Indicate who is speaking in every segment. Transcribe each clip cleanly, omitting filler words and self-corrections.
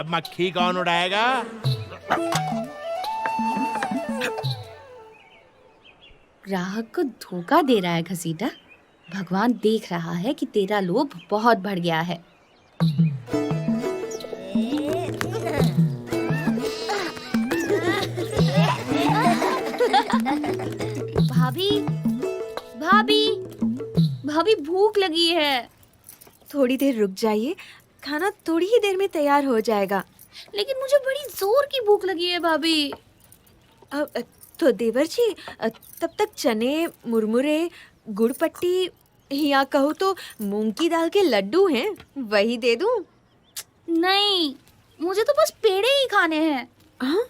Speaker 1: अब मक्खी कौन उड़ाएगा?
Speaker 2: ग्राहक को धोखा दे रहा है घसीटा। भगवान देख रहा है कि तेरा लोभ बहुत बढ़ गया है। भाभी, भाभी, भाभी भूख लगी है।
Speaker 3: थोड़ी देर रुक जाइए, खाना थोड़ी ही देर में तैयार हो जाएगा।
Speaker 2: लेकिन मुझे बड़ी जोर की भूख लगी है भाभी।
Speaker 3: तो देवर जी, तब तक चने, मुरमुरे, गुड़ पट्टी या कहूँ तो मूंग की दाल के लड्डू हैं, वही दे दूं?
Speaker 2: नहीं, मुझे तो बस पेड़े ही खाने हैं।
Speaker 3: हाँ,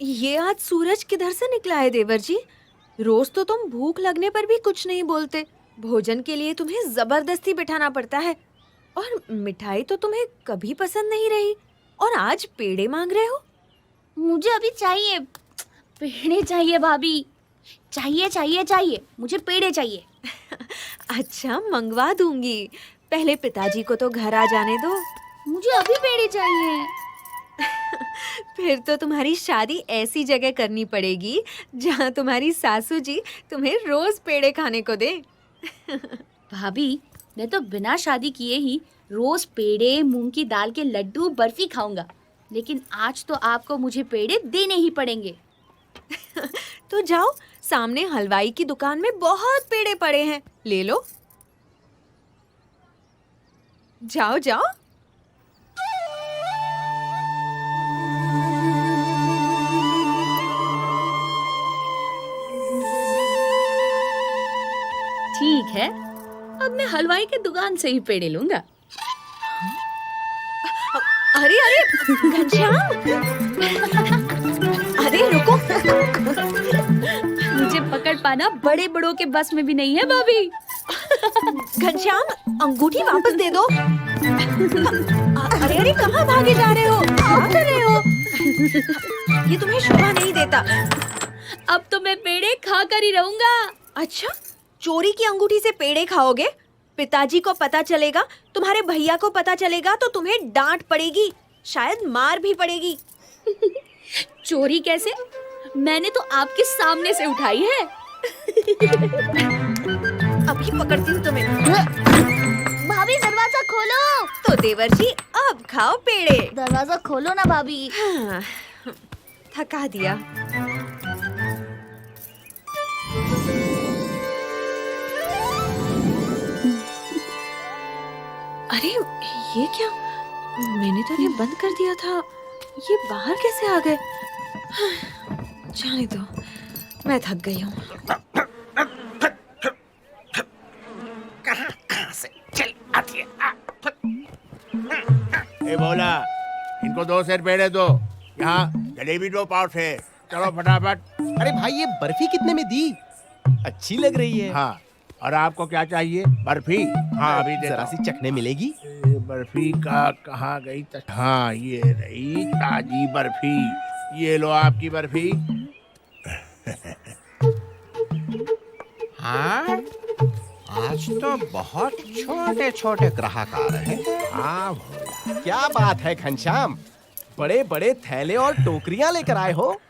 Speaker 3: ये आज सूरज किधर से निकला है देवर जी? रोज तो तुम भूख लगने पर भी कुछ नहीं बोलते। भोजन के लिए तुम्हें जबरदस्ती बिठाना पड़ता है, और मिठाई तो तुम्हें कभी पसंद नहीं रही, और आज पेड़े मांग रहे हो?
Speaker 2: मुझे अभी चाहिए, पेड़े चाहिए भाभी। चाहिए चाहिए चाहिए, मुझे पेड़े चाहिए।
Speaker 3: अच्छा, मंगवा दूंगी। पहले पिताजी को तो घर आ जाने दो।
Speaker 2: मुझे अभी पेड़े चाहिए।
Speaker 3: फिर तो तुम्हारी शादी ऐसी जगह करनी पड़ेगी जहाँ तुम्हारी सासू जी तुम्हें रोज पेड़े खाने को दे।
Speaker 2: भाभी, मैं तो बिना शादी किए ही रोज पेड़े, मूंग की दाल के लड्डू, बर्फी खाऊंगा, लेकिन आज तो आपको मुझे पेड़े देने ही पड़ेंगे।
Speaker 3: तो जाओ, सामने हलवाई की दुकान में बहुत पेड़े पड़े हैं, ले लो। जाओ जाओ।
Speaker 2: ठीक है, अब मैं हलवाई के दुकान से ही पेड़े लूंगा।
Speaker 3: अरे अरे घनश्याम, अरे रुको।
Speaker 2: मुझे पकड़ पाना बड़े बड़ों के बस में भी नहीं है भाभी।
Speaker 3: घनश्याम, अंगूठी वापस दे दो। अरे अरे, कहाँ भागे जा रहे हो? क्या कर रहे हो? ये तुम्हें शोभा नहीं देता।
Speaker 2: अब तो मैं पेड़े खा कर ही रहूंगा।
Speaker 3: अच्छा, चोरी की अंगूठी से पेड़े खाओगे? पिताजी को पता चलेगा, तुम्हारे भैया को पता चलेगा तो तुम्हें डांट पड़ेगी, शायद मार भी पड़ेगी।
Speaker 2: चोरी कैसे? मैंने तो आपके सामने से उठाई है।
Speaker 3: अभी पकड़ती हूँ तुम्हें।
Speaker 4: भाभी दरवाजा खोलो।
Speaker 3: तो देवर जी, अब खाओ पेड़े।
Speaker 4: दरवाजा खोलो ना भाभी।
Speaker 3: हाँ, थका दिया। अरे ये क्या? मैंने तो इन्हें बंद कर दिया था, ये बाहर कैसे आ गए? जाने दो, मैं थक गई हूँ।
Speaker 5: कहाँ से चल आती है?
Speaker 1: ए बोला, इनको 2 सेर पेड़े दो। यहाँ जलेबी 2 पाव से। चलो फटाफट।
Speaker 6: अरे भाई, ये बर्फी कितने में दी? अच्छी लग रही है।
Speaker 1: हाँ, और आपको क्या चाहिए? बर्फी? हाँ, अभी देता
Speaker 6: जरा
Speaker 1: हूँ।
Speaker 6: सी चखने मिलेगी?
Speaker 1: बर्फी का कहाँ गई? हाँ, ये रही ताजी बर्फी। ये लो आपकी बर्फी।
Speaker 7: हाँ, आज तो बहुत छोटे छोटे ग्राहक आ रहे हैं।
Speaker 1: हाँ भोला।
Speaker 6: क्या बात है घनश्याम, बड़े बड़े थैले और टोकरियां लेकर आए हो।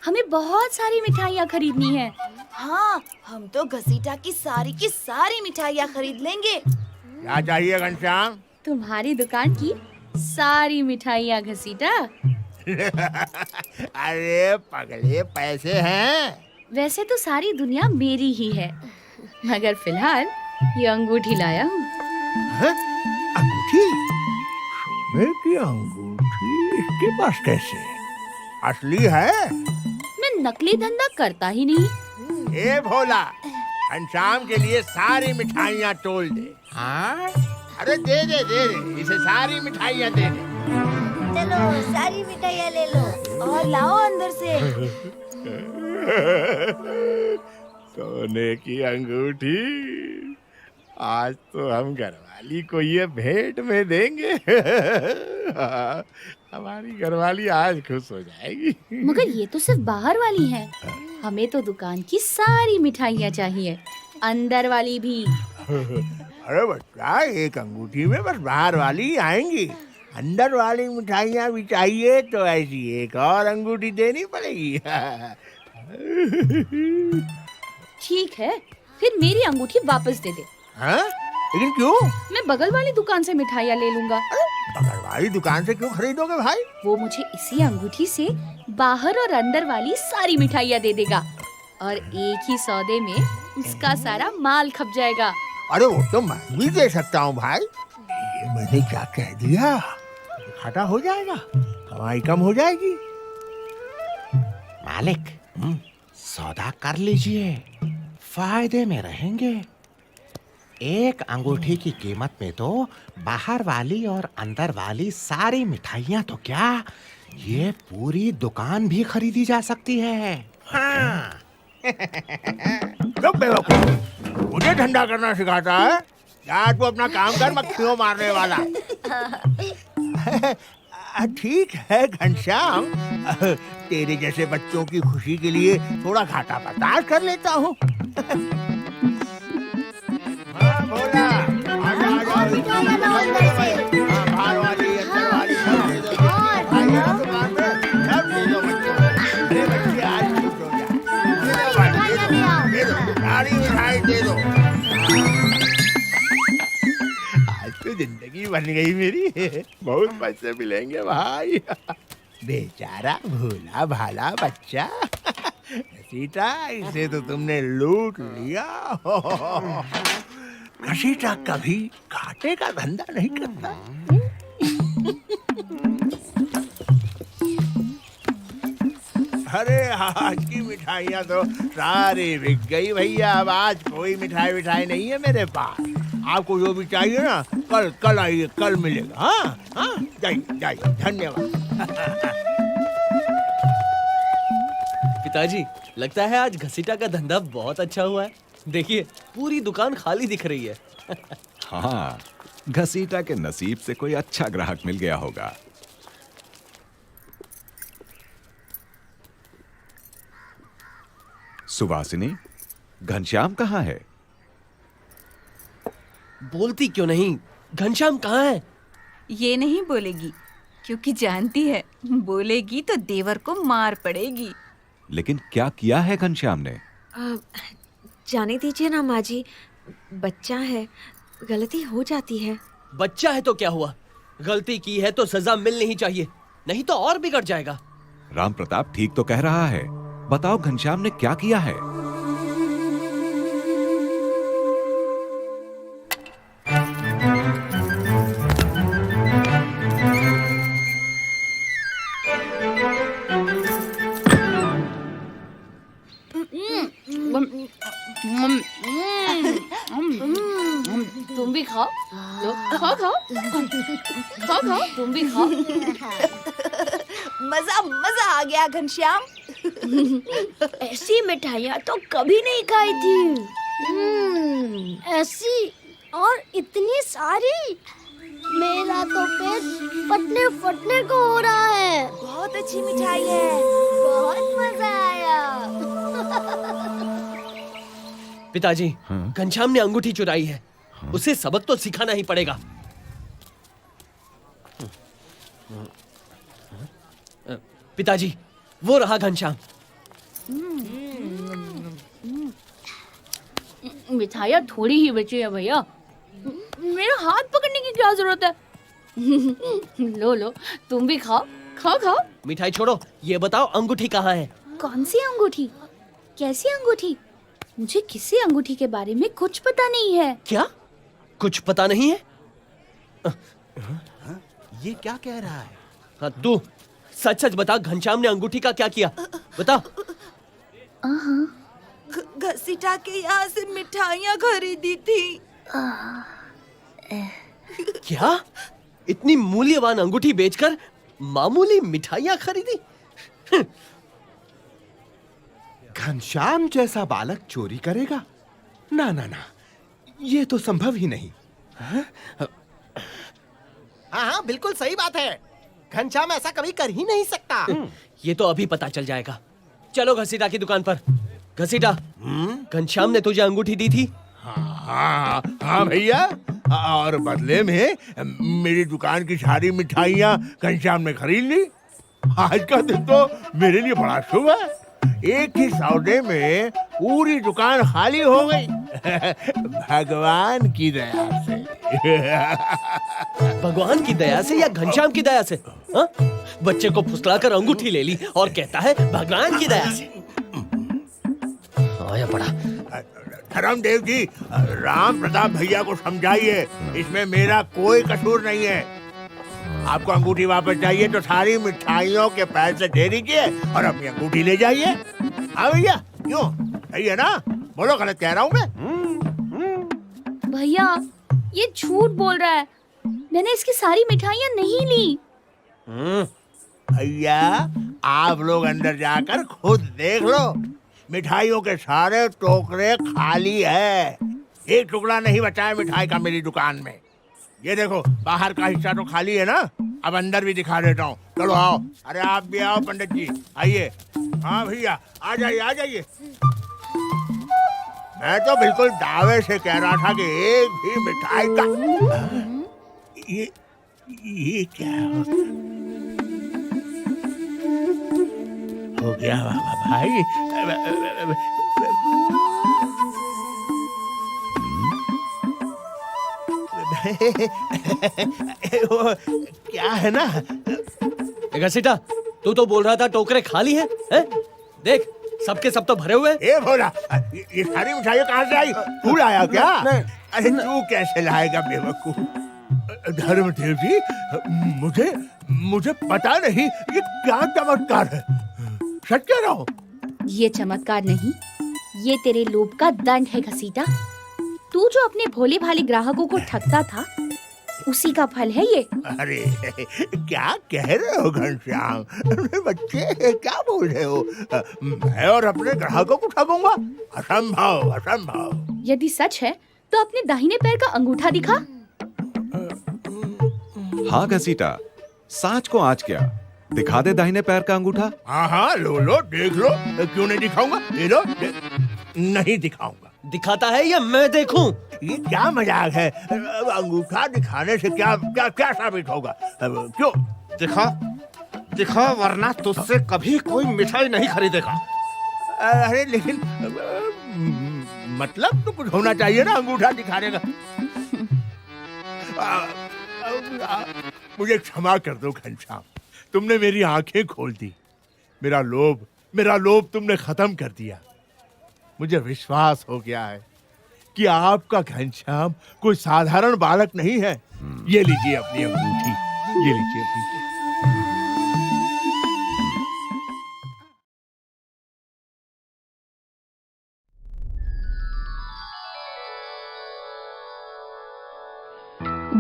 Speaker 2: हमें बहुत सारी मिठाइयाँ खरीदनी है।
Speaker 3: हाँ, हम तो घसीटा की सारी मिठाइयाँ खरीद लेंगे।
Speaker 1: क्या चाहिए घनश्याम?
Speaker 2: तुम्हारी दुकान की सारी मिठाइयाँ घसीटा।
Speaker 1: अरे पगले, पैसे हैं?
Speaker 2: वैसे तो सारी दुनिया मेरी ही है, मगर फिलहाल ये अंगूठी लाया हूँ।
Speaker 1: अंगूठी? सोने की अंगूठी इसके पास कैसे? असली है?
Speaker 2: मैं नकली धंधा करता ही नहीं।
Speaker 1: ए भोला, घनश्याम के लिए सारी मिठाइयाँ तोल दे।
Speaker 7: हाँ,
Speaker 1: अरे दे दे दे दे, इसे सारी मिठाइयाँ दे दे।
Speaker 4: चलो सारी मिठाइयाँ ले लो और लाओ अंदर से।
Speaker 1: सोने की अंगूठी, आज तो हम घरवाली को ये भेंट में देंगे। हमारी घरवाली आज खुश हो जाएगी।
Speaker 2: मगर ये तो सिर्फ बाहर वाली है, हमें तो दुकान की सारी मिठाइयाँ चाहिए, अंदर वाली भी।
Speaker 1: अरे बच्चा, एक अंगूठी में बस बाहर वाली आएंगी, अंदर वाली मिठाइयाँ भी चाहिए तो ऐसी एक और अंगूठी देनी पड़ेगी।
Speaker 2: ठीक है, फिर मेरी अंगूठी वापस दे दे।
Speaker 1: हाँ? लेकिन क्यों?
Speaker 2: मैं बगल वाली दुकान से मिठाइयाँ ले लूंगा।
Speaker 1: बगल वाली दुकान से क्यों खरीदोगे भाई?
Speaker 2: वो मुझे इसी अंगूठी से बाहर और अंदर वाली सारी मिठाइयाँ दे देगा और एक ही सौदे में उसका सारा माल खप जाएगा।
Speaker 1: अरे वो तो मैं भी दे सकता हूँ भाई। ये मैंने क्या कह दिया? घाटा हो जाएगा, कमाई कम हो जाएगी।
Speaker 7: मालिक, सौदा कर लीजिए, फायदे में रहेंगे। एक अंगूठी की कीमत में तो बाहर वाली और अंदर वाली सारी मिठाइयाँ तो क्या, ये पूरी दुकान भी खरीदी जा सकती है। हाँ।
Speaker 1: चुप बेवकूफ, मुझे धंधा करना सिखाता है? या तू अपना काम कर, मक्खियों मारने वाला। ठीक है घनश्याम, तेरे जैसे बच्चों की खुशी के लिए थोड़ा घाटा बर्दाश्त कर लेता हूँ। हाँ, भोला, आजा, आजा, हाँ, बाहर वाली, अंदर वाली, सब दे दो। आइए ना दुकान पे, सब दे दो बच्चों को। अरे बच्चे आज खुश हो जाए। दे दो, सारी मिठाई दे दो। आज तो जिंदगी बन गई मेरी, बहुत पैसे मिलेंगे भाई। बेचारा भोला भाला बच्चा, घसीटा, इसे तो तुमने लूट लिया। घसीटा कभी घाटे का धंधा नहीं करता। अरे आज की मिठाइयाँ तो सारी बिक गई भैया। अब आज कोई मिठाई नहीं है मेरे पास। आपको जो भी चाहिए ना, कल आइए, कल मिलेगा। हाँ हाँ, जाइए, धन्यवाद।
Speaker 6: पिताजी, लगता है आज घसीटा का धंधा बहुत अच्छा हुआ है। देखिए, पूरी दुकान खाली दिख रही है।
Speaker 8: हाँ, घसीटा के नसीब से कोई अच्छा ग्राहक मिल गया होगा। सुवासिनी, घनश्याम कहाँ है?
Speaker 6: बोलती क्यों नहीं? घनश्याम कहाँ है?
Speaker 9: ये नहीं बोलेगी, क्योंकि जानती है बोलेगी तो देवर को मार पड़ेगी।
Speaker 8: लेकिन क्या किया है घनश्याम ने?
Speaker 3: जाने दीजिए ना माँ जी, बच्चा है, गलती हो जाती है।
Speaker 6: बच्चा है तो क्या हुआ? गलती की है तो सजा मिलनी ही चाहिए, नहीं तो और बिगड़ जाएगा।
Speaker 8: राम प्रताप ठीक तो कह रहा है। बताओ घनश्याम ने क्या किया है?
Speaker 2: तुम भी खाओ, खाओ खाओ खाओ खाओ, तुम भी खाओ।
Speaker 4: मजा आ गया घनश्याम।
Speaker 10: ऐसी मिठाइयाँ तो कभी नहीं खाई थी। ऐसी और इतनी सारी, मेरा तो पेट फटने को हो रहा है।
Speaker 4: बहुत अच्छी मिठाई है, बहुत मजा आया।
Speaker 6: पिताजी,
Speaker 8: हाँ?
Speaker 6: घनश्याम ने अंगूठी चुराई है। हाँ? उसे सबक तो सिखाना ही पड़ेगा। पिताजी, वो रहा घनश्याम।
Speaker 2: मिठाइयाँ थोड़ी ही बची है भैया, मेरा हाथ पकड़ने की क्या जरूरत है? लो लो, तुम भी खाओ, खाओ खाओ।
Speaker 6: मिठाई छोड़ो, ये बताओ अंगूठी कहाँ है?
Speaker 2: कौन सी अंगूठी? कैसी अंगूठी? मुझे किसी अंगूठी के बारे में कुछ पता नहीं है।
Speaker 6: क्या? कुछ पता नहीं है?
Speaker 7: ये क्या कह रहा है?
Speaker 6: हाँ, तू सच सच बता, घनश्याम ने अंगूठी का क्या किया? बता।
Speaker 4: घसीटा के यहाँ से मिठाइयाँ खरीदी थी।
Speaker 6: क्या? इतनी मूल्यवान अंगूठी बेचकर मामूली मिठाइयाँ खरीदी?
Speaker 7: घनश्याम जैसा बालक चोरी करेगा? ना ना ना, ये तो संभव ही नहीं। हाँ हाँ, बिल्कुल सही बात है। घनश्याम ऐसा कभी कर ही नहीं सकता।
Speaker 6: ये तो अभी पता चल जाएगा। चलो घसीटा की दुकान पर। घसीटा, घनश्याम ने तुझे अंगूठी दी थी?
Speaker 1: हाँ भैया, और बदले में मेरी दुकान की सारी मिठाइयाँ घनश्याम ने खरीद ली। आज का दिन तो मेरे लिए बड़ा शुभ है। एक ही सौदे में पूरी दुकान खाली हो गई। भगवान की दया से।
Speaker 6: भगवान की दया से या घनश्याम की दया से? हाँ? बच्चे को फुसलाकर अंगूठी ले ली और कहता है भगवान की दया से। आया पड़ा।
Speaker 1: धर्मदेव जी, राम प्रताप भैया को समझाइए, इसमें मेरा कोई कसूर नहीं है। आपको अंगूठी वापस चाहिए तो सारी मिठाइयों के पैसे दे दीजिए और अपनी अंगूठी ले जाइए। हाँ भैया, क्यों? सही है ना? बोलो, गलत कह रहा हूँ मैं?
Speaker 2: भैया ये झूठ बोल रहा है, मैंने इसकी सारी मिठाइयाँ नहीं ली।
Speaker 1: भैया, आप लोग अंदर जाकर खुद देख लो, मिठाइयों के सारे टोकरे खाली है। एक टुकड़ा नहीं बचा है मिठाई का मेरी दुकान में। ये देखो, बाहर का हिस्सा तो खाली है ना, अब अंदर भी दिखा देता हूँ। चलो आओ। अरे आप भी आओ पंडित जी, आइए। हाँ भैया, आ जाइए आ जाइए। मैं तो बिल्कुल दावे से कह रहा था कि एक भी मिठाई का ये क्या हो गया भाई? वो क्या है ना,
Speaker 6: घसीटा, तू तो बोल रहा था टोकरे खाली हैं, हैं? देख, सबके सब तो भरे हुए हैं।
Speaker 1: ए भोला, ये सारी मिठाइयाँ कहाँ से आई? तू लाया क्या? अरे तू कैसे लाएगा बेवकूफ? धर्मदेव जी, मुझे पता नहीं ये क्या चमत्कार है। सच कह रहा हूँ।
Speaker 2: ये चमत्कार नहीं, ये तेरे लोभ का दंड है घसीटा। तू जो अपने भोले भाले ग्राहकों को ठगता था, उसी का फल है ये।
Speaker 1: अरे क्या कह रहे हो घनश्याम? बच्चे क्या बोल रहे हो? मैं और अपने ग्राहकों को ठगूंगा? असंभव, असंभव।
Speaker 2: यदि सच है तो अपने दाहिने पैर का अंगूठा दिखा।
Speaker 8: हाँ घसीटा, सांच को आज क्या, दिखा दे दाहिने पैर का अंगूठा।
Speaker 1: हाँ हाँ, लो देख लो। क्यों नहीं दिखाऊंगा? ये लो। नहीं दिखाऊंगा।
Speaker 6: दिखाता है या मैं देखूं?
Speaker 1: ये क्या मजाक है? अंगूठा दिखाने से क्या क्या क्या साबित होगा? क्यों?
Speaker 7: दिखा वरना तुझसे कभी कोई मिठाई नहीं खरीदेगा।
Speaker 1: अरे लेकिन मतलब तो कुछ होना चाहिए ना अंगूठा दिखाने का। मुझे क्षमा कर दो घनश्याम, तुमने मेरी आंखें खोल दी। मेरा लोभ तुमने खत्म कर दिया। मुझे विश्वास हो गया है कि आपका घनश्याम कोई साधारण बालक नहीं है। ये लीजिए अपनी अंगूठी, ये लीजिए अपनी।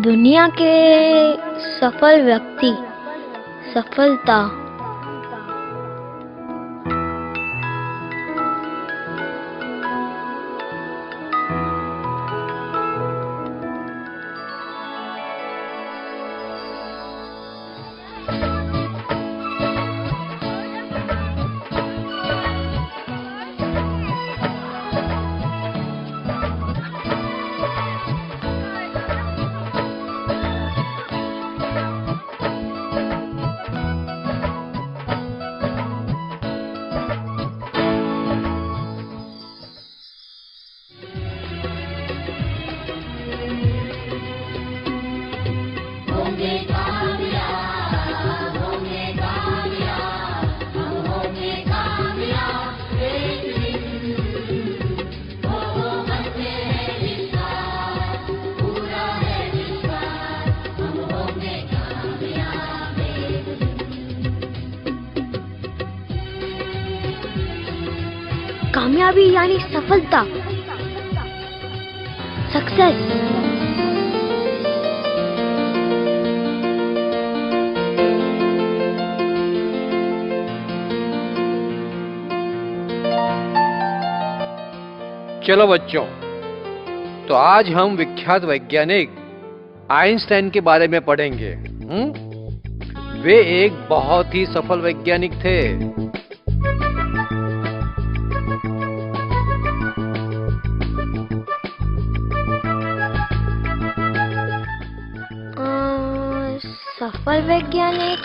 Speaker 10: दुनिया के सफल व्यक्ति, सफलता कामयाबी यानी सफलता, सक्सेस।
Speaker 11: चलो बच्चों, तो आज हम विख्यात वैज्ञानिक आइंस्टाइन के बारे में पढ़ेंगे। वे एक बहुत ही सफल वैज्ञानिक थे।
Speaker 10: सफल वैज्ञानिक।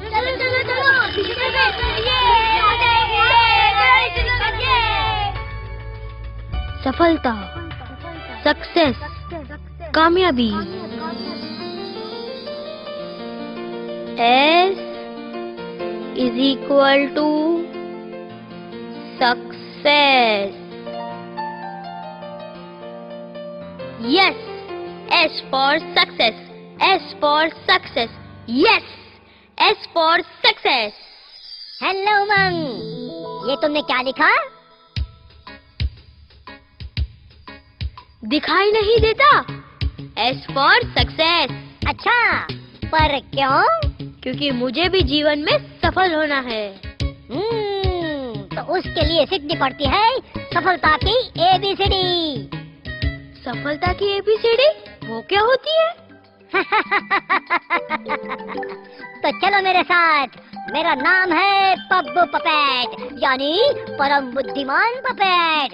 Speaker 10: चलो चलो सफलता, सक्सेस, कामयाबी। S is equal to success. Yes, S for success. S for success. Yes, S for success.
Speaker 12: Hello Umang, ये तुमने क्या लिखा?
Speaker 10: दिखाई नहीं देता। S for success.
Speaker 12: अच्छा, पर क्यों?
Speaker 10: क्योंकि मुझे भी जीवन में सफल होना है।
Speaker 12: तो उसके लिए सीखनी पड़ती है सफलता की ABCD।
Speaker 10: सफलता की ABCD वो क्या होती है?
Speaker 12: तो चलो मेरे साथ। मेरा नाम है पप्पू पपेट, यानी परम बुद्धिमान पपेट।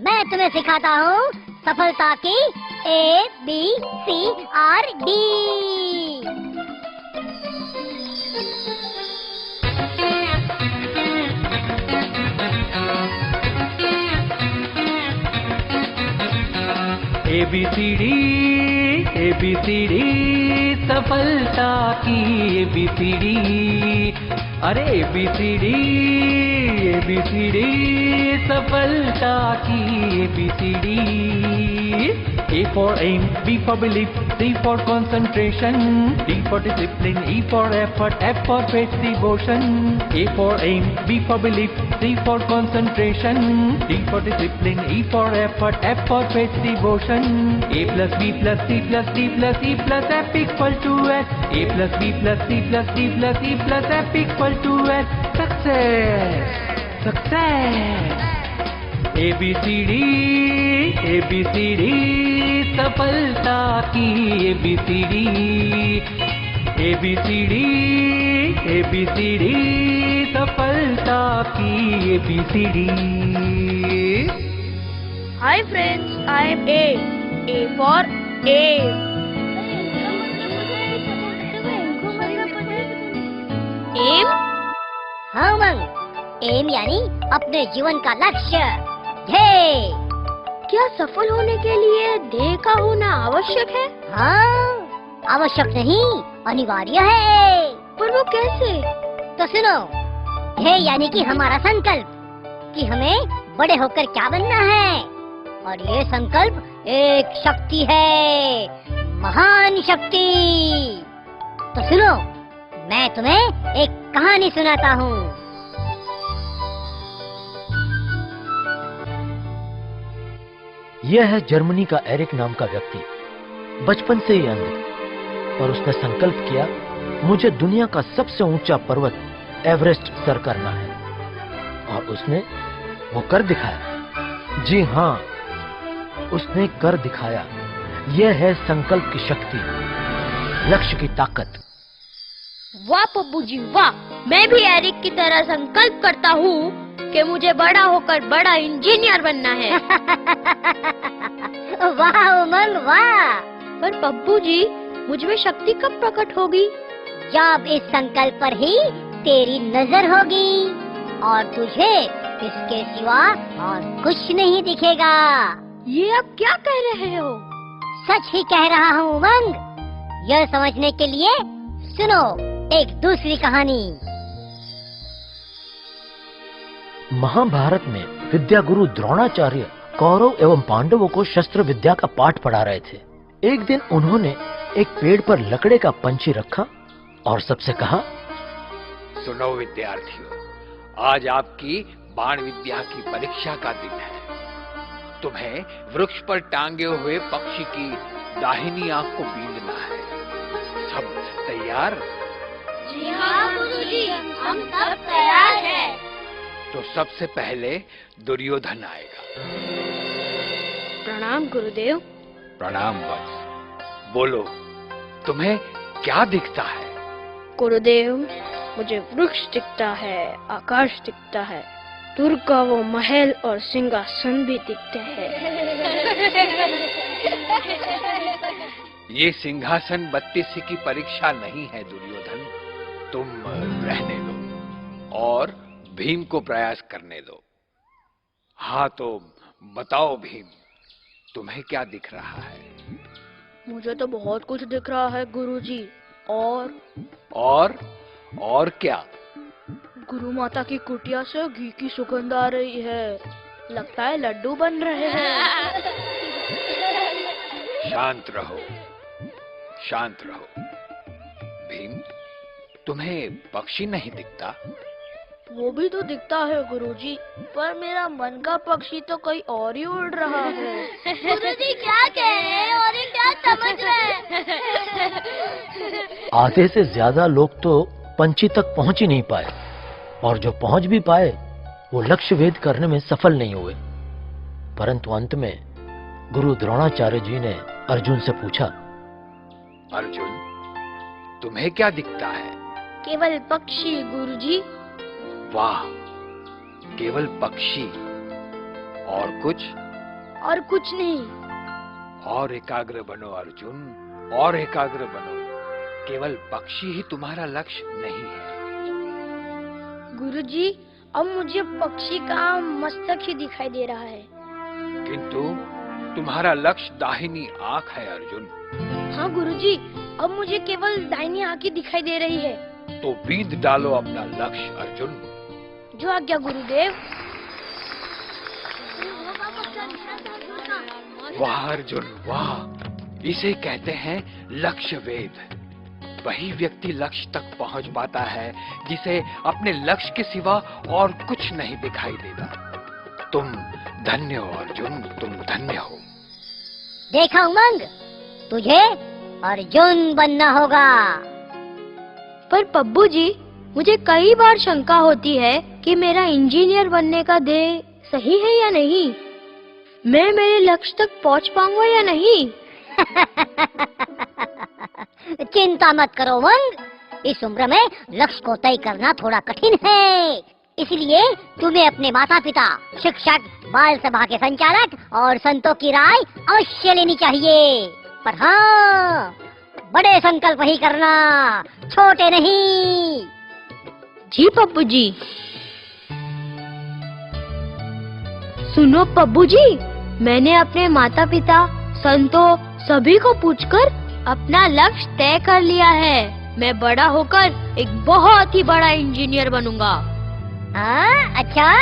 Speaker 12: मैं तुम्हें सिखाता हूँ सफलता की ABCD।
Speaker 13: ABCD ABCD सफलता की ABCD। अरे ABCD ABCD सफलता की ABCD। A for aim, B for belief, C for concentration, D for discipline, E for effort, F for faith, devotion. A for aim, B for belief, C for concentration, D for discipline, E for effort, F for faith, devotion. A plus B plus C plus D plus E plus F equal to S. A plus B plus C plus D plus E plus F equal to S. Success, success. ABCD ABCD सफलता की ABCD। ABCD ABCD सफलता की ABCD।
Speaker 10: Hi friends, I am A. A for aim.
Speaker 12: Aim? हाँ Umang, M यानी अपने जीवन का लक्ष्य, ध्येय।
Speaker 10: क्या सफल होने के लिए ध्येय का होना आवश्यक है?
Speaker 12: हाँ, आवश्यक नहीं, अनिवार्य है।
Speaker 10: पर वो कैसे?
Speaker 12: तो सुनो, ध्येय यानी कि हमारा संकल्प कि हमें बड़े होकर क्या बनना है। और ये संकल्प एक शक्ति है, महान शक्ति। तो सुनो, मैं तुम्हें एक कहानी सुनाता हूँ।
Speaker 14: यह है जर्मनी का एरिक नाम का व्यक्ति। बचपन से ही अंध, पर उसने संकल्प किया मुझे दुनिया का सबसे ऊंचा पर्वत एवरेस्ट सर करना है, और उसने वो कर दिखाया। जी हाँ, उसने कर दिखाया। यह है संकल्प की शक्ति, लक्ष्य की ताकत।
Speaker 10: वाह पप्पू जी वाह, मैं भी एरिक की तरह संकल्प करता हूँ कि मुझे बड़ा होकर बड़ा इंजीनियर बनना है।
Speaker 12: वाह उमंग वाह।
Speaker 10: पर पप्पू जी, मुझ में शक्ति कब प्रकट होगी?
Speaker 12: जब इस संकल्प पर ही तेरी नजर होगी और तुझे इसके सिवा और कुछ नहीं दिखेगा।
Speaker 10: ये आप क्या कह रहे हो?
Speaker 12: सच ही कह रहा हूँ उमंग। यह समझने के लिए सुनो एक दूसरी कहानी।
Speaker 14: महाभारत में विद्या गुरु द्रोणाचार्य कौरव एवं पांडवों को शस्त्र विद्या का पाठ पढ़ा रहे थे। एक दिन उन्होंने एक पेड़ पर लकड़े का पंछी रखा और सबसे कहा,
Speaker 11: सुनो विद्यार्थियों, आज आपकी बाण विद्या की परीक्षा का दिन है। तुम्हें वृक्ष पर टांगे हुए पक्षी की दाहिनी आंख को बींदना है। सब तैयार?
Speaker 10: जी हाँ गुरुजी, हम सब तैयार हैं।
Speaker 11: तो सबसे पहले दुर्योधन आएगा।
Speaker 10: प्रणाम गुरुदेव।
Speaker 11: प्रणाम वत्स। बोलो, तुम्हें क्या दिखता है?
Speaker 10: गुरुदेव, मुझे वृक्ष दिखता है, आकाश दिखता है, दूर का वो महल और सिंहासन भी दिखते हैं।
Speaker 11: ये सिंहासन बत्तीसी की परीक्षा नहीं है दुर्योधन। तुम रहने दो और भीम को प्रयास करने दो। हाँ तो बताओ भीम, तुम्हें क्या दिख रहा है?
Speaker 10: मुझे तो बहुत कुछ दिख रहा है गुरुजी।
Speaker 11: और क्या?
Speaker 10: गुरु माता की कुटिया से घी की सुगंध आ रही है। लगता है लड्डू बन रहे हैं।
Speaker 11: शांत रहो, शांत रहो। भीम, तुम्हें पक्षी नहीं दिखता?
Speaker 10: वो भी तो दिखता है गुरुजी, पर मेरा मन का पक्षी तो कहीं और ही उड़ रहा है।
Speaker 12: गुरुजी क्या कह रहे हैं और ये क्या समझ रहे हैं?
Speaker 14: आधे से ज्यादा लोग तो पंछी तक पहुंच ही नहीं पाए, और जो पहुंच भी पाए वो लक्ष्य भेद करने में सफल नहीं हुए। परंतु अंत में गुरु द्रोणाचार्य जी ने अर्जुन से पूछा,
Speaker 11: अर्जुन, तुम्हें क्या दिखता है?
Speaker 10: केवल पक्षी गुरुजी।
Speaker 11: वाह, केवल पक्षी, और कुछ?
Speaker 10: और कुछ नहीं।
Speaker 11: और एकाग्र बनो अर्जुन, और एकाग्र बनो। केवल पक्षी ही तुम्हारा लक्ष्य नहीं है।
Speaker 10: गुरुजी, अब मुझे पक्षी का मस्तक ही दिखाई दे रहा है।
Speaker 11: किंतु तुम्हारा लक्ष्य दाहिनी आंख है अर्जुन।
Speaker 10: हाँ गुरुजी, अब मुझे केवल दाहिनी आंख ही दिखाई दे रही है।
Speaker 11: तो बींद डालो अपना लक्ष्य अर्जुन।
Speaker 10: जो आज्ञा गुरुदेव।
Speaker 11: वाह अर्जुन वाह, इसे कहते हैं लक्ष्य वेद। वही व्यक्ति लक्ष्य तक पहुंच पाता है जिसे अपने लक्ष्य के सिवा और कुछ नहीं दिखाई देता। तुम धन्य हो अर्जुन, तुम धन्य हो।
Speaker 12: देखा उमंग, तुझे अर्जुन बनना होगा।
Speaker 10: पर पब्बू जी, मुझे कई बार शंका होती है कि मेरा इंजीनियर बनने का ध्येय सही है या नहीं। मैं मेरे लक्ष्य तक पहुंच पाऊंगा या नहीं।
Speaker 12: चिंता मत करो उमंग, इस उम्र में लक्ष्य को तय करना थोड़ा कठिन है। इसलिए तुम्हें अपने माता पिता, शिक्षक, बाल सभा के संचालक और संतों की राय अवश्य लेनी चाहिए। पर हाँ, बड़े संकल्प ही करना, छोटे नहीं।
Speaker 10: जी पप्पू जी। सुनो पप्पू जी, मैंने अपने माता पिता, संतों सभी को पूछकर अपना लक्ष्य तय कर लिया है। मैं बड़ा होकर एक बहुत ही बड़ा इंजीनियर बनूंगा।
Speaker 12: हाँ, अच्छा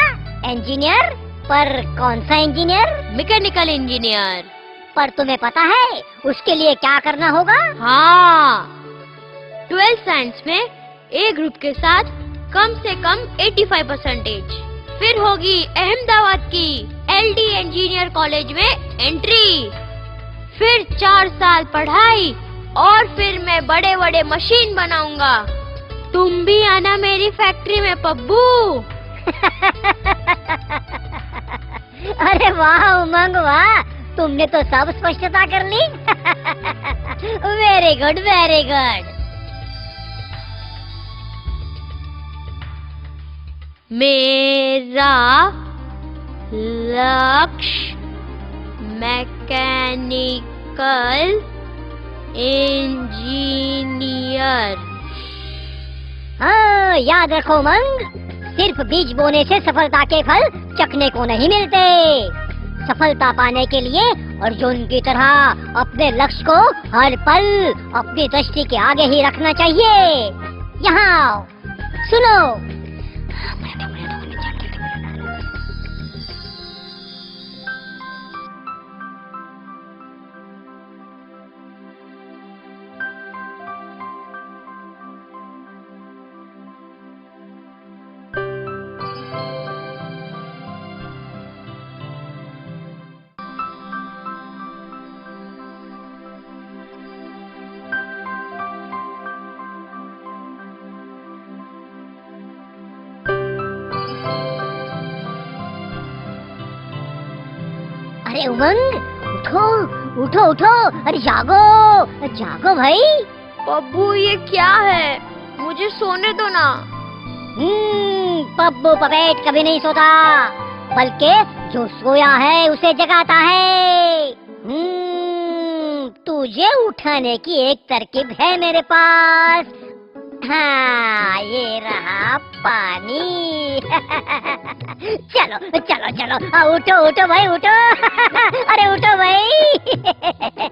Speaker 12: इंजीनियर? पर कौन सा इंजीनियर?
Speaker 10: Mechanical engineer.
Speaker 12: पर तुम्हें पता है उसके लिए क्या करना होगा?
Speaker 10: हाँ, 12th साइंस में ए ग्रुप के साथ कम से कम 85%। फिर होगी अहमदाबाद की LD इंजीनियर कॉलेज में एंट्री। फिर 4 साल पढ़ाई और फिर मैं बड़े बड़े मशीन बनाऊंगा। तुम भी आना मेरी फैक्ट्री में पब्बू।
Speaker 12: अरे वाह उमंग वाह, तुमने तो सब स्पष्टता कर ली। Very good, very good.
Speaker 10: मेरा लक्ष्य मैकेनिकल इंजीनियर।
Speaker 12: हाँ, याद रखो उमंग, सिर्फ बीज बोने से सफलता के फल चखने को नहीं मिलते। सफलता पाने के लिए अर्जुन की तरह अपने लक्ष्य को हर पल अपनी दृष्टि के आगे ही रखना चाहिए। यहाँ सुनो। अरे उमंग, उठो उठो उठो, अरे जागो जागो भाई।
Speaker 10: पप्पू ये क्या है, मुझे सोने दो ना।
Speaker 12: पप्पू पपेट कभी नहीं सोता, बल्कि जो सोया है उसे जगाता है। तुझे उठाने की एक तरकीब है मेरे पास। हाँ, ये रहा पानी। चलो चलो चलो, उठो उठो भाई उठो। अरे उठो भाई।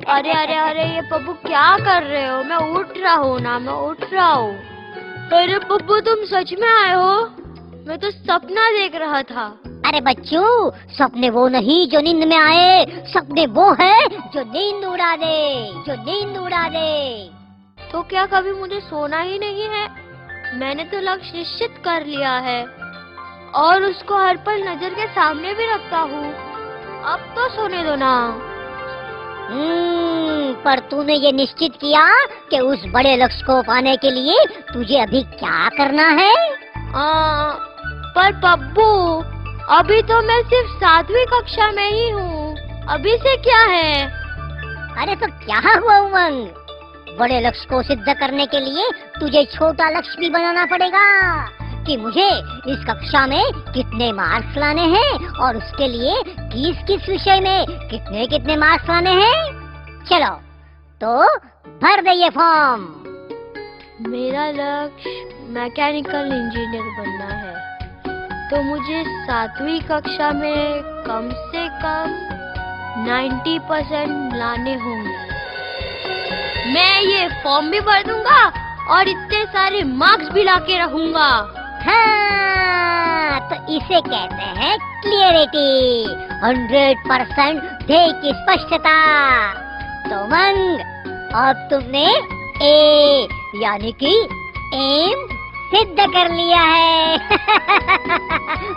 Speaker 10: अरे अरे अरे, ये पप्पू क्या कर रहे हो? मैं उठ रहा हूँ ना, मैं उठ रहा हूँ। अरे पप्पू, तुम सच में आए हो? मैं तो सपना देख रहा था।
Speaker 12: अरे बच्चों, सपने वो नहीं जो नींद में आए, सपने वो है जो नींद उड़ा दे, जो नींद उड़ा दे।
Speaker 10: तो क्या कभी मुझे सोना ही नहीं है? मैंने तो लक्ष्य निश्चित कर लिया है और उसको हर पल नजर के सामने भी रखता हूँ। अब तो सोने दो ना।
Speaker 12: पर तूने ये निश्चित किया कि उस बड़े लक्ष्य को पाने के लिए तुझे अभी क्या करना है?
Speaker 10: पर पप्पू, अभी तो मैं सिर्फ 7वीं कक्षा में ही हूँ। अभी से क्या है?
Speaker 12: अरे तो क्या हुआ उमंग? बड़े लक्ष्य को सिद्ध करने के लिए तुझे छोटा लक्ष्य भी बनाना पड़ेगा कि मुझे इस कक्षा में कितने मार्क्स लाने हैं और उसके लिए किस विषय में कितने कितने मार्क्स लाने हैं। चलो तो भर दे ये फॉर्म।
Speaker 10: मेरा लक्ष्य मैकेनिकल इंजीनियर बनना है, तो मुझे 7वीं कक्षा में कम से कम 90% लाने होंगे। मैं ये फॉर्म भी भर दूंगा और इतने सारे मार्क्स भी लाके रहूंगा।
Speaker 12: हाँ, तो इसे कहते हैं क्लियरिटी, 100% ध्येय की स्पष्टता। तो मंग, अब तुमने ए यानी कि एम सिद्ध कर लिया है।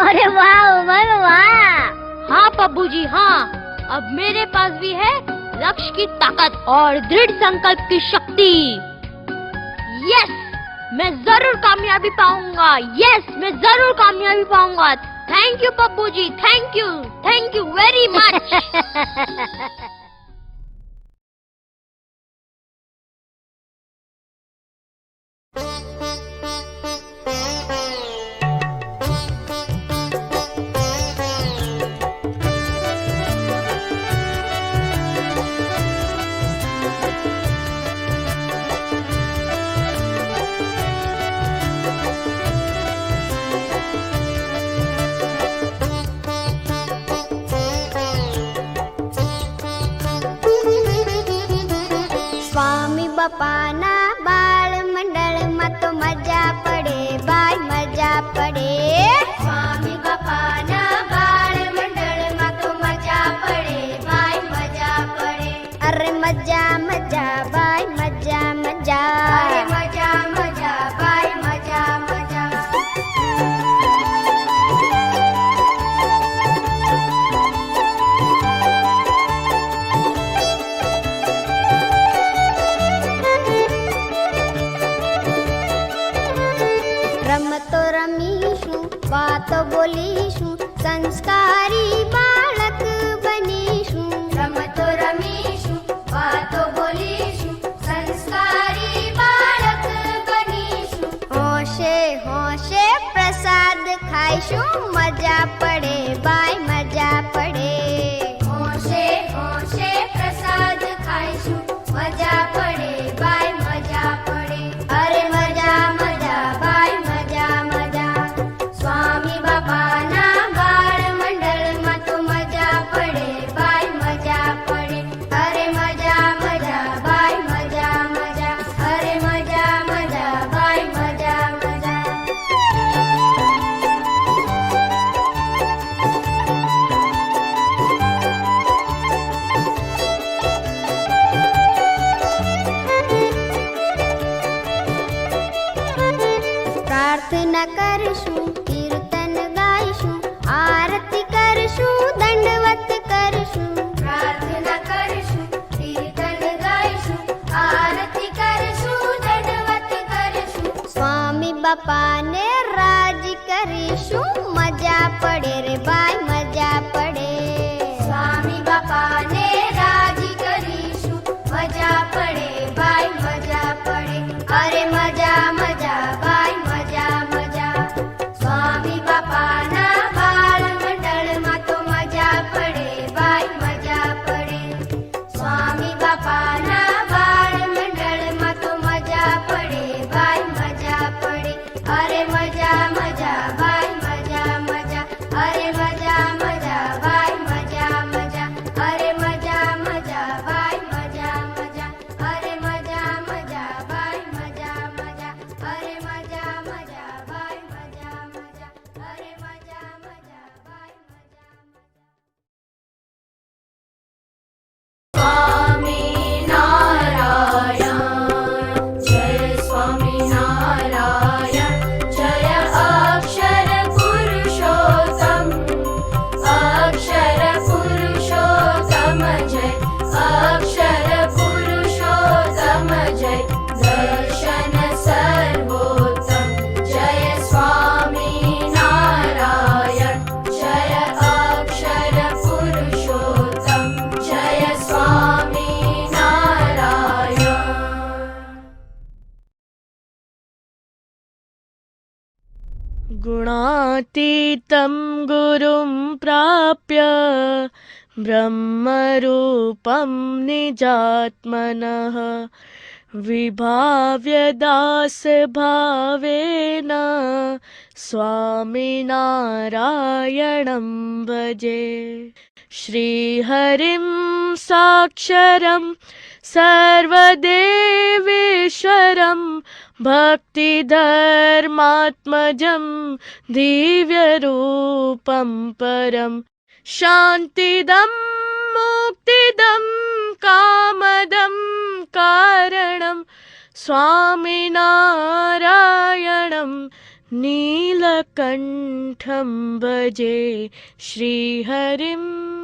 Speaker 12: अरे वाह उमंग वाह।
Speaker 10: हाँ पप्पू जी हाँ, अब मेरे पास भी है लक्ष्य की ताकत और दृढ़ संकल्प की शक्ति। यस, मैं जरूर कामयाबी पाऊंगा। यस, मैं जरूर कामयाबी पाऊंगा। Thank you Pappu ji, thank you very much.
Speaker 4: Swami बापाना बाळ मंडळમાં તો મજા પડે બાય મજા પડે। स्वामी बापाना बाळ मंडळમાં તો મજા પડે બાય મજા પડે। अरे मजा मजा बाय मजा मजा। अरे मजा मजा बाय मजा मजा। રમતો રમીશું, વાતો બોલીશું, સંસ્કારી બાળક બનીશું। રમતો રમીશું, વાતો બોલીશું, સંસ્કારી બાળક બનીશું। હોશે હોશે પ્રસાદ ખાઈશું, મજા પડે બાય મજા પડે। હોશે હોશે પ્રસાદ ખાઈશું, મજા પડે બાય મજા પડે। અરે મજા મજા બાય મજા મજા। स्वामी बापाना बाळ मंडळમાં તો મજા પડે બાય મજા પડે। અરે મજા મજા બાય મજા મજા। અરે મજા મજા બાય મજા મજા। प्रार्थना करशु, कीर्तन गायशु, आरती करशु, दंडवत करशु। प्रार्थना करशु, कीर्तन गायशु, आरती करशु, दंडवत करशु। स्वामी बापा ने राज करीशु, मजा पड़े रे बाय मजा पड़े। स्वामी बापा ने राज करीशु, मजा पड़े बाय मजा पड़े। अरे मजा मजा बाय मजा मजा। स्वामी बापाना बाळ मंडळમાં તો મજા પડે બાય મજા પડે। स्वामी बापाना
Speaker 15: गुणातीतं गुरुं प्राप्य ब्रह्मरूपं निजात्मनः विभाव्य दासभावेन स्वामिनारायणं भजे। श्रीहरिं साक्षरं सर्वदेवेश्वरं भक्तिधर्मात्मजं दिव्यरूपं परं शान्तिदं मुक्तिदं कामदं कारणं स्वामिनारायणं नीलकण्ठं भजे श्रीहरिम्।